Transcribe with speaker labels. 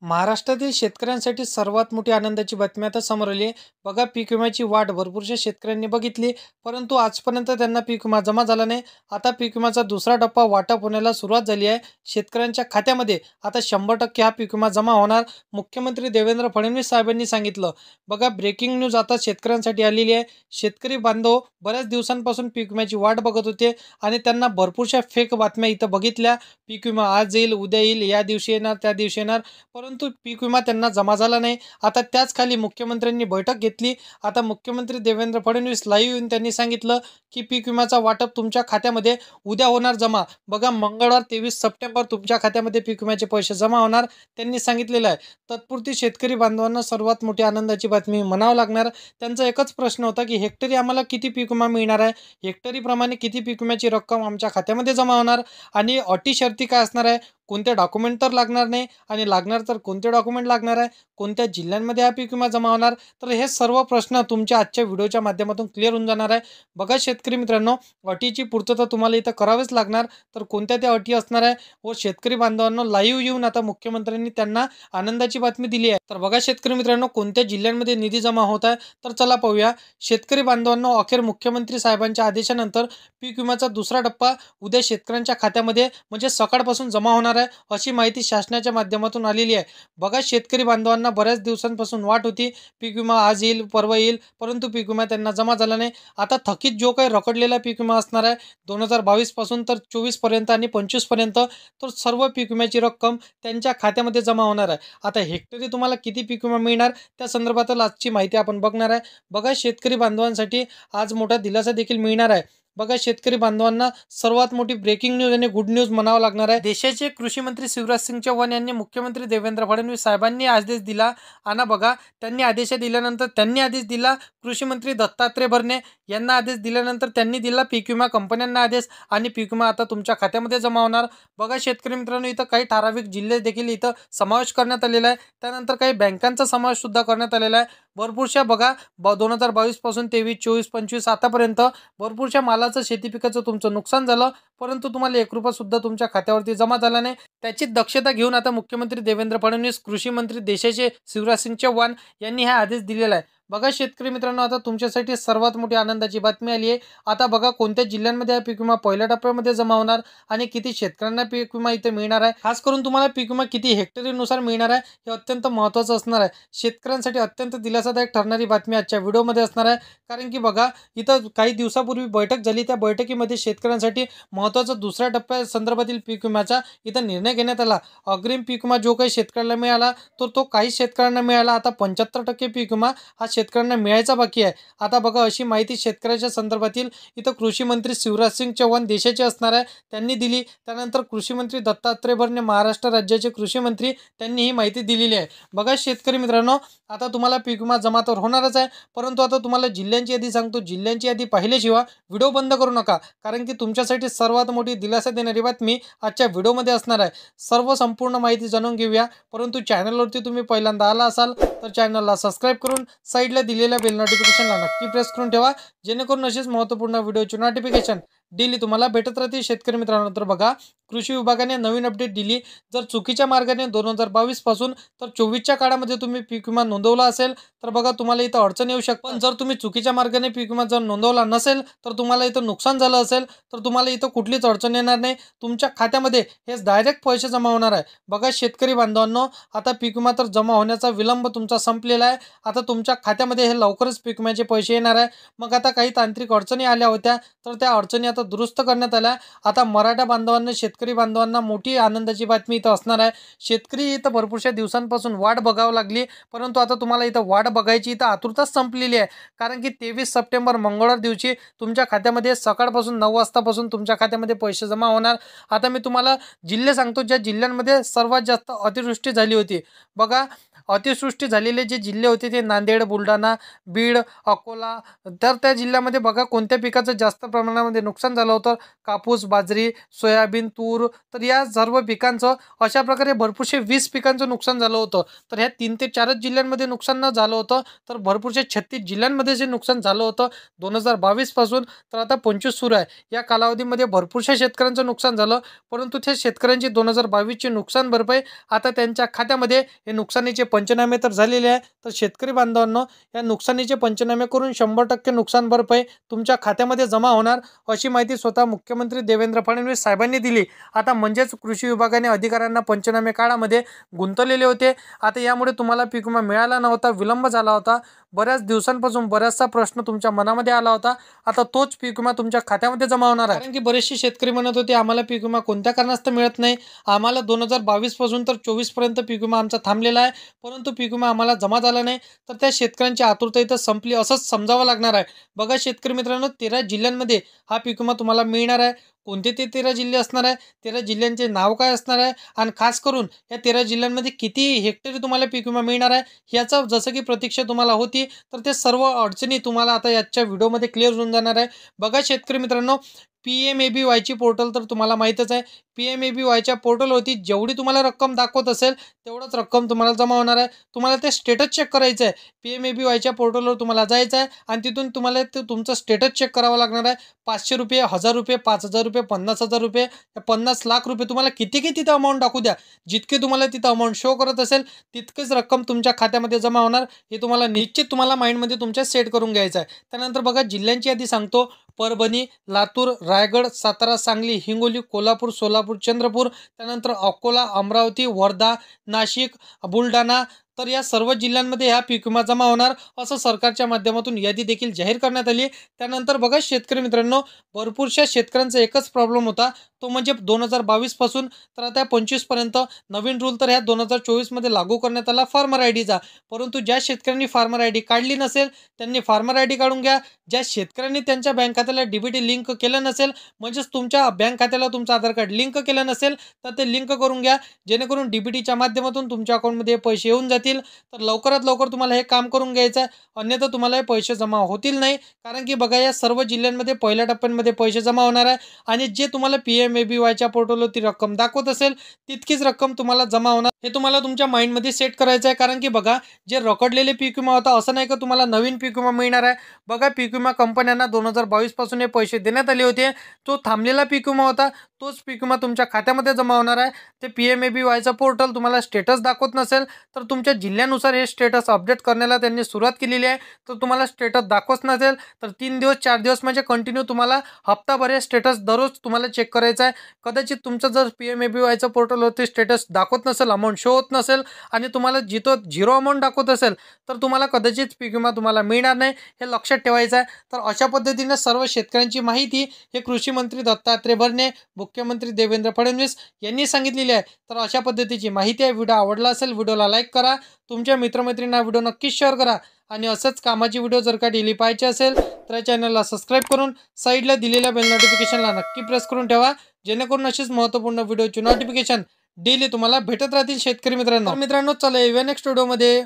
Speaker 1: महाराष्ट्रातील शेतकऱ्यांसाठी सर्वात मोठी आनंदाची बातमी आता समोर आली आहे. बघा, पीक विम्याची वाट भरपूरशा शेतकऱ्यांनी बघितली, परंतु आजपर्यंत त्यांना पीक विमा जमा झाला नाही. आता पीक विम्याचा दुसरा टप्पा वाटप होण्याला सुरुवात झाली आहे. शेतकऱ्यांच्या खात्यामध्ये आता 100% हा पीक विमा जमा होणार. मुख्यमंत्री देवेंद्र फडणवीस साहेबांनी सांगितलं. बघा, ब्रेकिंग न्यूज आता शेतकऱ्यांसाठी आलेली आहे. शेतकरी बांधव बऱ्याच दिवसांपासून पीक विम्याची वाट बघत होते आणि त्यांना भरपूरशा फेक बातम्या इथं बघितल्या. पीक विमा आज येईल, उद्या येईल, या दिवशी येणार, त्या दिवशी येणार, परंतु पीक विमा त्यांना जमा झाला नाही. आता त्याच खाली मुख्यमंत्र्यांनी बैठक घेतली. आता मुख्यमंत्री देवेंद्र फडणवीस लाईव्ह येऊन त्यांनी सांगितलं की पीक विम्याचा वाटप तुमच्या खात्यामध्ये उद्या होणार जमा. बघा, मंगळवार 23 सप्टेंबर तुमच्या खात्यामध्ये पीक विम्याचे पैसे जमा होणार, त्यांनी सांगितलेलं आहे. तत्पुरती शेतकरी बांधवांना सर्वात मोठी आनंदाची बातमी म्हणावं लागणार. त्यांचा एकच प्रश्न होता की हेक्टरी आम्हाला किती पीक विमा मिळणार आहे, हेक्टरीप्रमाणे किती पीक विम्याची रक्कम आमच्या खात्यामध्ये जमा होणार, आणि अटी शर्ती काय असणार आहे, कोणते डॉक्युमेंट तर लागणार नाही, आणि लागणार तर कोणते डॉक्युमेंट लागणार आहे, कोणत्या जिल्ह्यांमध्ये हा पीक विमा जमा होणार. तर हे सर्व प्रश्न तुमच्या आजच्या व्हिडिओच्या माध्यमातून क्लिअर होऊन जाणार आहे. बघा शेतकरी मित्रांनो, अटीची पूर्तता तुम्हाला इथं करावीच लागणार. तर कोणत्या त्या अटी असणार आहे व शेतकरी बांधवांना लाईव्ह येऊन आता मुख्यमंत्र्यांनी त्यांना आनंदाची बातमी दिली आहे. तर बघा शेतकरी मित्रांनो, कोणत्या जिल्ह्यांमध्ये निधी जमा होत आहे तर चला पाहूया. शेतकरी बांधवांना अखेर मुख्यमंत्री साहेबांच्या आदेशानंतर पीक विम्याचा दुसरा टप्पा उद्या शेतकऱ्यांच्या खात्यामध्ये म्हणजे सकाळपासून जमा होणार आहे, अशी माहिती शासनाच्या माध्यमातून आलेली आहे. बघा शेतकरी बांधवांना बऱ्याच दिवसांपासून वाट होती, पीक विमा आज येईल, परवा येईल, परंतु पीक विमा त्यांना जमा झाला नाही. आता थकीत जो काही रखडलेला पीक विमा असणार आहे 2022 पासून तर 24 पर्यंत आणि 25 पर्यंत, तर सर्व पीक विम्याची रक्कम त्यांच्या खात्यामध्ये जमा होणार आहे. आता हेक्टरी तुम्हाला किती पीक विमा मिळणार त्या संदर्भातील आजची माहिती आपण बघणार आहे. बघा शेतकरी बांधवांसाठी आज मोठा दिलासा देखील मिळणार आहे. बघा शेतकरी बांधवांना सर्वात मोठी ब्रेकिंग न्यूज आणि गुड न्यूज म्हणावं लागणार आहे. देशाचे कृषी मंत्री शिवराज सिंग चौहान यांनी मुख्यमंत्री देवेंद्र फडणवीस साहेबांनी आदेश दिला. आणि बघा, त्यांनी आदेश दिल्यानंतर त्यांनी आदेश दिला कृषी मंत्री दत्तात्रय भरणे यांना आदेश दिल्यानंतर त्यांनी दिला पीक विमा कंपन्यांना आदेश, आणि पीक विमा आता तुमच्या खात्यामध्ये जमा होणार. बघा शेतकरी मित्रांनो, इथं काही ठराविक जिल्हे देखील इथं समावेश करण्यात आलेला आहे. त्यानंतर काही बँकांचा समावेश सुद्धा करण्यात आलेला आहे. भरपूरशा बघा 2022 पासून 23, 24, 25 आतापर्यंत भरपूरशा मालाचं शेती पिकाचं तुमचं नुकसान झालं, परंतु तुम्हाला 1 रुपया सुद्धा तुमच्या खात्यावरती जमा झाला नाही. त्याची दक्षता घेऊन आता मुख्यमंत्री देवेंद्र फडणवीस, कृषी मंत्री देशाचे शिवराज सिंग चौहान यांनी हा आदेश दिलेला आहे. बघा शेतकरी मित्रांनो, आता तुमच्यासाठी सर्वात मोठी आनंदाची बातमी आली आहे. आता बघा कोणत्या जिल्ह्यांमध्ये हा पीक विमा पहिल्या टप्प्यामध्ये जमा होणार आणि किती शेतकऱ्यांना पीक विमा इथे मिळणार आहे. खास करून तुम्हाला पीक विमा किती हेक्टरीनुसार मिळणार आहे हे अत्यंत महत्त्वाचं असणार आहे. शेतकऱ्यांसाठी अत्यंत दिलासादायक ठरणारी बातमी आजच्या व्हिडिओमध्ये असणार आहे. कारण की बघा, इथं काही दिवसापूर्वी बैठक झाली. त्या बैठकीमध्ये शेतकऱ्यांसाठी महत्त्वाचा दुसऱ्या टप्प्या संदर्भातील पीक विम्याचा इथं निर्णय घेण्यात आला. अग्रिम पीक विमा जो काही शेतकऱ्याला मिळाला तर तो काही शेतकऱ्यांना मिळाला. आता 75% पीक विमा हा शेतकऱ्यांना मिळायचा बाकी आहे. आता बघा, अशी माहिती शेतकऱ्याच्या संदर्भातील इथं कृषी मंत्री शिवराज सिंग चौहान देशाचे असणार आहे त्यांनी दिली. त्यानंतर कृषी मंत्री दत्तात्रय भरणे महाराष्ट्र राज्याचे कृषी मंत्री त्यांनी ही माहिती दिलेली आहे. बघा शेतकरी मित्रांनो, आता तुम्हाला पीक विमा जमा तर होणारच आहे, परंतु आता तुम्हाला जिल्ह्यांची यादी सांगतो. जिल्ह्यांची यादी पाहिल्याशिवाय व्हिडिओ बंद करू नका, कारण की तुमच्यासाठी सर्वात मोठी दिलासा देणारी बातमी आजच्या व्हिडिओमध्ये असणार आहे. सर्व संपूर्ण माहिती जाणून घेऊया, परंतु चॅनलवरती तुम्ही पहिल्यांदा आला असाल तर चॅनलला सबस्क्राईब करून साईडला दिलेल्या बेल नोटिफिकेशनला नक्की प्रेस करून ठेवा, जेणेकरून अशीच महत्त्वपूर्ण व्हिडिओची नोटिफिकेशन डेली तुम्हाला भेटत राहते. शेतकरी मित्रांनो, तर बघा कृषी विभागाने नवीन अपडेट दिली. जर चुकीच्या मार्गाने 2022 पासून तर 24च्या काळामध्ये तुम्ही पीक विमा नोंदवला असेल तर बघा तुम्हाला इथं अडचण येऊ शकते. पण जर तुम्ही चुकीच्या मार्गाने पीक विमा जर नोंदवला नसेल तर तुम्हाला इथं नुकसान झालं असेल तर तुम्हाला इथं कुठलीच अडचण येणार नाही. तुमच्या खात्यामध्ये हे डायरेक्ट पैसे जमा होणार आहे. बघा शेतकरी बांधवांनो, आता पीक विमा तर जमा होण्याचा विलंब तुमचा संपलेला आहे. आता तुमच्या खात्यामध्ये हे लवकरच पीक विम्याचे पैसे येणार आहे. मग आता काही तांत्रिक अडचणी आल्या होत्या तर त्या अडचणी आता दुरुस्त करण्यात आल्या. आता मराठा बांधवांना, शेतकरी बांधवांना मोठी आनंदाची बातमी इथं असणार आहे. शेतकरी इथं भरपूरशा दिवसांपासून वाट बघावं लागली, परंतु आता तुम्हाला इथं वाट बघायची इथं आतुरताच संपलेली आहे. कारण की 23 सप्टेंबर मंगळवार दिवशी तुमच्या खात्यामध्ये सकाळपासून 9 वाजतापासून तुमच्या खात्यामध्ये पैसे जमा होणार. आता मी तुम्हाला जिल्हे सांगतो ज्या जिल्ह्यांमध्ये सर्वात जास्त अतिवृष्टी झाली होती. बघा, अतिवृष्टी झालेले जे जिल्हे होते ते नांदेड, बुलढाणा, बीड, अकोला. तर त्या जिल्ह्यामध्ये बघा कोणत्या पिकाचं जास्त प्रमाणामध्ये नुकसान नुकसान झालं होतं, कापूस, बाजरी, सोयाबीन, तूर, तर या सर्व पिकांचं अशा प्रकारे भरपूरशे 20 पिकांचं नुकसान झालं होतं. तर ह्या 3 ते 4च जिल्ह्यांमध्ये नुकसान न झालं होतं, तर भरपूरशे 36 जिल्ह्यांमध्ये जे नुकसान झालं होतं 2022 पासून तर आता 25 सुरू आहे. या कालावधीमध्ये भरपूरशा शेतकऱ्यांचं नुकसान झालं, परंतु त्या शेतकऱ्यांची 2022ची नुकसान भरपाई आता त्यांच्या खात्यामध्ये हे नुकसानीचे पंचनामे तर झालेले आहे. तर शेतकरी बांधवांनो, या नुकसानीचे पंचनामे करून 100% नुकसान भरपाई तुमच्या खात्यामध्ये जमा होणार, अशी माहिती स्वतः मुख्यमंत्री देवेंद्र फडणवीस साहेबांनी दिली. आता म्हणजेच कृषी विभागाने अधिकाऱ्यांना पंचनामे काळामध्ये गुंतवलेले होते. आता यामुळे तुम्हाला पीक विमा मिळाला नव्हता, विलंब झाला होता. बऱ्याच दिवसांपासून बराचसा प्रश्न तुमच्या मनामध्ये आला होता. आता तोच पीक विमा तुमच्या खात्यामध्ये जमा होणार आहे. कारण की बरेचसे शेतकरी म्हणत होते आम्हाला पीक विमा कोणत्या कारणास्तव मिळत नाही, आम्हाला 2022 पासून तर 24 पर्यंत पीक विमा आमचा थांबलेला आहे, परंतु पीक विमा आम्हाला जमा झाला नाही. तर त्या शेतकऱ्यांची आतुरता इथं संपली असंच समजावं लागणार आहे. बघा शेतकरी मित्रांनो, 13 जिल्ह्यांमध्ये हा पीक विमा तुम्हाला मिळणार आहे. कोणते ते 13 जिल्हे असणार आहे, 13 जिल्ह्यांचे नाव काय असणार आहे, आणि खास करून या 13 जिल्ह्यांमध्ये किती हेक्टरी तुम्हाला पीक विमा मिळणार आहे, ह्याचं जसं की प्रतीक्षा तुम्हाला होती, तर ते सर्व अडचणी तुम्हाला आता याच्या व्हिडिओमध्ये क्लिअर होऊन जाणार आहे. बघा शेतकरी मित्रांनो, PMABYची पोर्टल तर तुम्हाला माहीतच आहे. PMABYच्या पोर्टलवरती जेवढी तुम्हाला रक्कम दाखवत असेल तेवढंच रक्कम तुम्हाला जमा होणार आहे. तुम्हाला ते स्टेटस चेक करायचं आहे. PMABYच्या पोर्टलवर तुम्हाला जायचं आहे आणि तिथून तुम्हाला ते तुमचं स्टेटस चेक करावं लागणार आहे. 500 रुपये, 1000 रुपये, 5000 रुपये, 50,000 रुपये, 50 लाख रुपये, तुम्हाला किती तिथं अमाऊंट दाखवू द्या. जितके तुम्हाला तिथं अमाऊंट शो करत असेल तितकेच रक्कम तुमच्या खात्यामध्ये जमा होणार. हे तुम्हाला निश्चित तुम्हाला माइंडमध्ये तुमच्या सेट करून घ्यायचं आहे. त्यानंतर बघा जिल्ह्यांची यादी सांगतो. परभणी, लातूर, रायगड, सातारा, सांगली, हिंगोली, कोल्हापूर, सोलापूर, चंद्रपूर, त्यानंतर अकोला, अमरावती, वर्धा, नाशिक, बुलढाणा, तर या सर्व जिल्ह्यांमध्ये ह्या पीक विमा जमा होणार असं सरकारच्या माध्यमातून यादी देखील जाहीर करण्यात आली. त्यानंतर बघा शेतकरी मित्रांनो, भरपूरशा शेतकऱ्यांचा एकच प्रॉब्लेम होता, तो म्हणजे 2022 पासून तर आता 25 पर्यंत नवीन रूल तर ह्या 2024 मध्ये लागू करण्यात आला फार्मर आयडीचा. परंतु ज्या शेतकऱ्यांनी फार्मर आयडी काढली नसेल त्यांनी फार्मर आयडी काढून घ्या. ज्या शेतकऱ्यांनी त्यांच्या बँक खात्याला डीबीटी लिंक केलं नसेल, म्हणजेच तुमच्या बँक खात्याला तुमचं आधार कार्ड लिंक केलं नसेल तर ते लिंक करून घ्या, जेणेकरून डीबीटीच्या माध्यमातून तुमच्या अकाउंटमध्ये पैसे येऊन जातील. तर लवकरात लवकर तुम्हाला हे काम करून घ्यायचं आहे, अन्यथा तुम्हाला हे पैसे जमा होतील नाही. कारण की बघा या सर्व जिल्ह्यांमध्ये पहिल्या टप्प्यांमध्ये पैसे जमा होणार आहे आणि जे तुम्हाला PMABYच्या पोर्टलवरती रक्कम दाखवत असेल तितकीच रक्कम तुम्हाला जमा होणार. हे तुम्हाला तुमच्या माइंडमध्ये सेट करायचं आहे. कारण की बघा जे रखडलेले पीक विमा होता असं नाही का तुम्हाला नवीन पीक विमा मिळणार आहे. बघा पीक विमा कंपन्यांना 2022 पासून हे पैसे देण्यात आले होते. तो थांबलेला पीक विमा होता, तोच पीक विमा तुमच्या खात्यामध्ये जमा होणार आहे. ते PMABYचं पोर्टल तुम्हाला स्टेटस दाखवत नसेल तर तुमच्या जिल्ह्यानुसार हे स्टेटस अपडेट करण्याला त्यांनी सुरुवात केलेली आहे. तर तुम्हाला स्टेटस दाखवत नसेल तर 3 दिवस 4 दिवस म्हणजे कंटिन्यू तुम्हाला हप्ताभर हे स्टेटस दररोज तुम्हाला चेक करायचं आहे. कदाचित तुमचं जर PMABYचं पोर्टलवरती स्टेटस दाखवत नसेल, अमाऊंट शो होत नसेल आणि तुम्हाला जिथं 0 अमाऊंट दाखवत असेल तर तुम्हाला कदाचित पीक विमा तुम्हाला मिळणार नाही, हे लक्षात ठेवायचं आहे. तर अशा पद्धतीने सर्व शेतकऱ्यांची माहिती हे कृषी मंत्री दत्तात्रय भरणे, मुख्यमंत्री देवेंद्र फडणवीस यांनी सांगितलेली आहे. तर अशा पद्धतीची माहिती आहे. व्हिडिओ आवडला असेल व्हिडिओला लाईक करा, तुमच्या मित्रमैत्रिणींना व्हिडिओ नक्कीच शेअर करा आणि असंच कामाची व्हिडिओ जर का डेली पाहायचे असेल तर या चॅनलला सबस्क्राईब करून साईडला दिलेल्या बेल नोटिफिकेशनला नक्की प्रेस करून ठेवा, जेणेकरून अशीच महत्त्वपूर्ण व्हिडिओची नोटिफिकेशन डेली तुम्हाला भेटत राहतील शेतकरी मित्रांनो. चला येऊया नेक्स्ट व्हिडिओमध्ये.